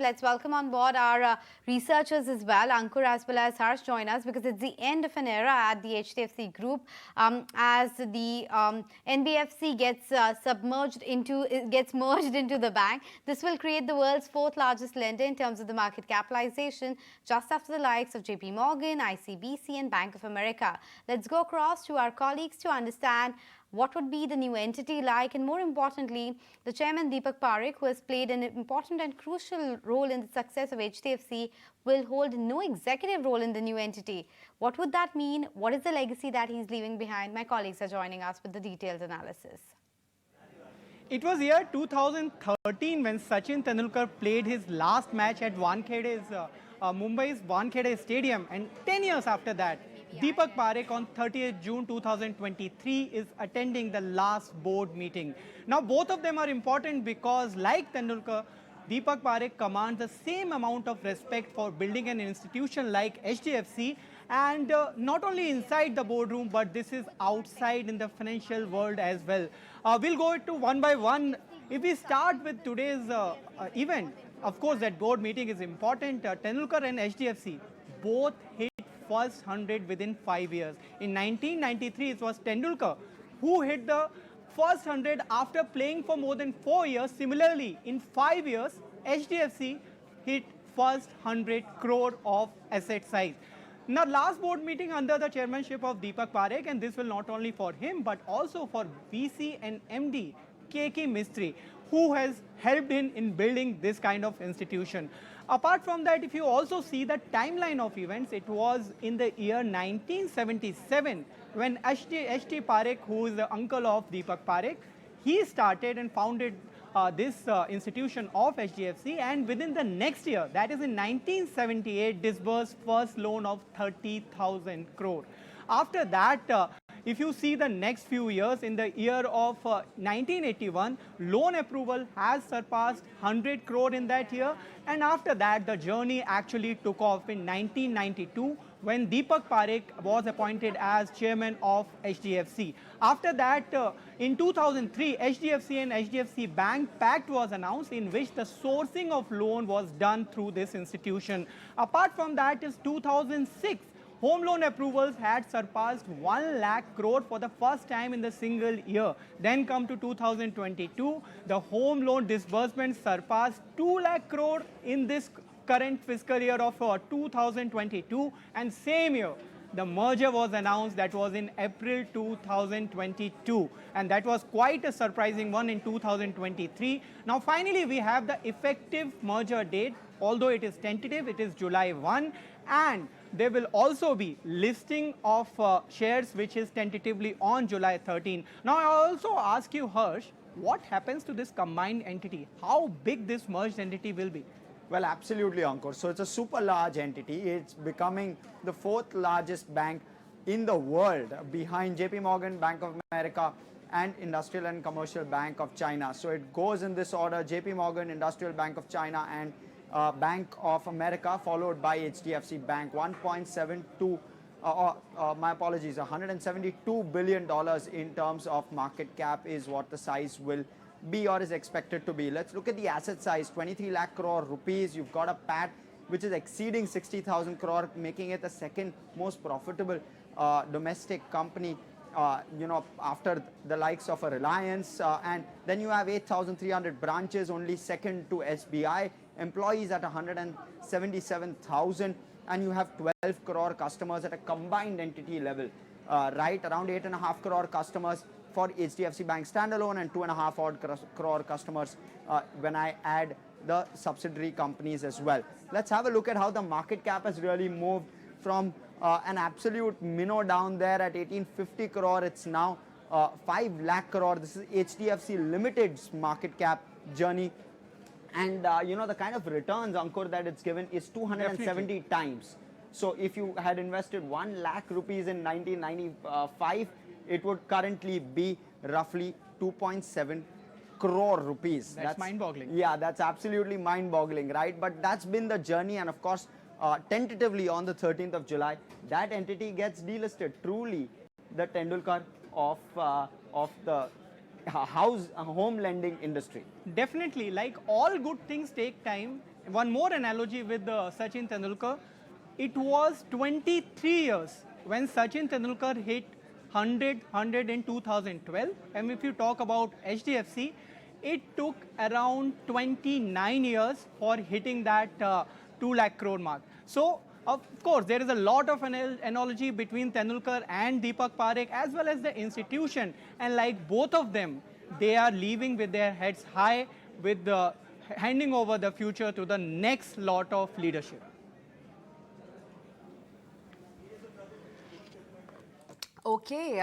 Let's welcome on board our researchers as well. Ankur as well as Harsh join us because it's the end of an era at the HDFC group as the NBFC gets gets merged into the bank. This will create the world's fourth largest lender in terms of the market capitalization, just after the likes of JP Morgan, ICBC and Bank of America. Let's go across to our colleagues to understand what would be the new entity like, and more importantly, the chairman Deepak Parekh, who has played an important and crucial role in the success of HDFC, will hold no executive role in the new entity. What would that mean? What is the legacy that he's leaving behind? My colleagues are joining us with the detailed analysis. It was year 2013 when Sachin Tendulkar played his last match at Mumbai's Wankhede Stadium, and 10 years after that, Deepak Parekh on 30th June 2023 is attending the last board meeting. Now both of them are important because, like Tendulkar, Deepak Parekh commands the same amount of respect for building an institution like HDFC, and not only inside the boardroom, but this is outside in the financial world as well. We'll go to one by one. If we start with today's event, of course that board meeting is important. Tendulkar and HDFC both hit first 100 within 5 years. In 1993, it was Tendulkar who hit the first 100 after playing for more than 4 years. Similarly, in 5 years, HDFC hit first 100 crore of asset size. Now, last board meeting under the chairmanship of Deepak Parekh, and this will not only for him but also for VC and MD KK Mistry, who has helped in building this kind of institution. Apart from that, if you also see the timeline of events, it was in the year 1977 when HT Parekh, who is the uncle of Deepak Parekh, he started and founded this institution of HDFC, and within the next year, that is in 1978, disbursed first loan of 30,000 crore. After that, if you see the next few years, in the year of 1981, loan approval has surpassed 100 crore in that year. And after that, the journey actually took off in 1992 when Deepak Parekh was appointed as chairman of HDFC. After that, in 2003, HDFC and HDFC Bank Pact was announced, in which the sourcing of loan was done through this institution. Apart from that is 2006. Home loan approvals had surpassed 1 lakh crore for the first time in the single year. Then come to 2022, the home loan disbursements surpassed 2 lakh crore in this current fiscal year of 2022, and same year, the merger was announced. That was in April 2022, and that was quite a surprising one in 2023. Now finally, we have the effective merger date. Although it is tentative, it is July 1, and there will also be listing of shares, which is tentatively on July 13. Now I also ask you, Harsh, what happens to this combined entity? How big this merged entity will be? Well, absolutely, Ankur. So it's a super large entity. It's becoming the fourth largest bank in the world, behind JP Morgan, Bank of America, and Industrial and Commercial Bank of China. So it goes in this order: JP Morgan, Industrial Bank of China, and Bank of America, followed by HDFC Bank. 1.72, my apologies, $172 billion in terms of market cap is what the size will be or is expected to be. Let's look at the asset size: 23 lakh crore rupees. You've got a PAT which is exceeding 60,000 crore, making it the second most profitable domestic company, after the likes of a Reliance. And then you have 8,300 branches, only second to SBI. Employees at 177,000, and you have 12 crore customers at a combined entity level, right? Around 8.5 crore customers for HDFC Bank standalone, and 2.5 odd crore customers when I add the subsidiary companies as well. Let's have a look at how the market cap has really moved from an absolute minnow down there at 1850 crore. It's now 5 lakh crore. This is HDFC Limited's market cap journey. And the kind of returns, Ankur, that it's given is 270 Definitely. times. So if you had invested 1 lakh rupees in 1995, it would currently be roughly 2.7 crore rupees. That's mind-boggling. Yeah, that's absolutely mind-boggling, right? But that's been the journey, and of course, tentatively on the 13th of July, that entity gets delisted. Truly, the Tendulkar of the home lending industry. Definitely, like all good things take time, one more analogy with Sachin Tendulkar. It was 23 years when Sachin Tendulkar hit 100 in 2012. And if you talk about HDFC, it took around 29 years for hitting that 2 lakh crore mark. So, of course, there is a lot of analogy between Tendulkar and Deepak Parekh as well as the institution. And like both of them, they are leaving with their heads high, with the handing over the future to the next lot of leadership. Okay,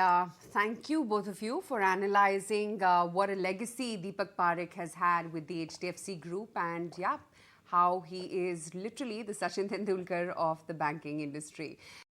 thank you both of you for analyzing what a legacy Deepak Parekh has had with the HDFC group, and yeah, how he is literally the Sachin Tendulkar of the banking industry.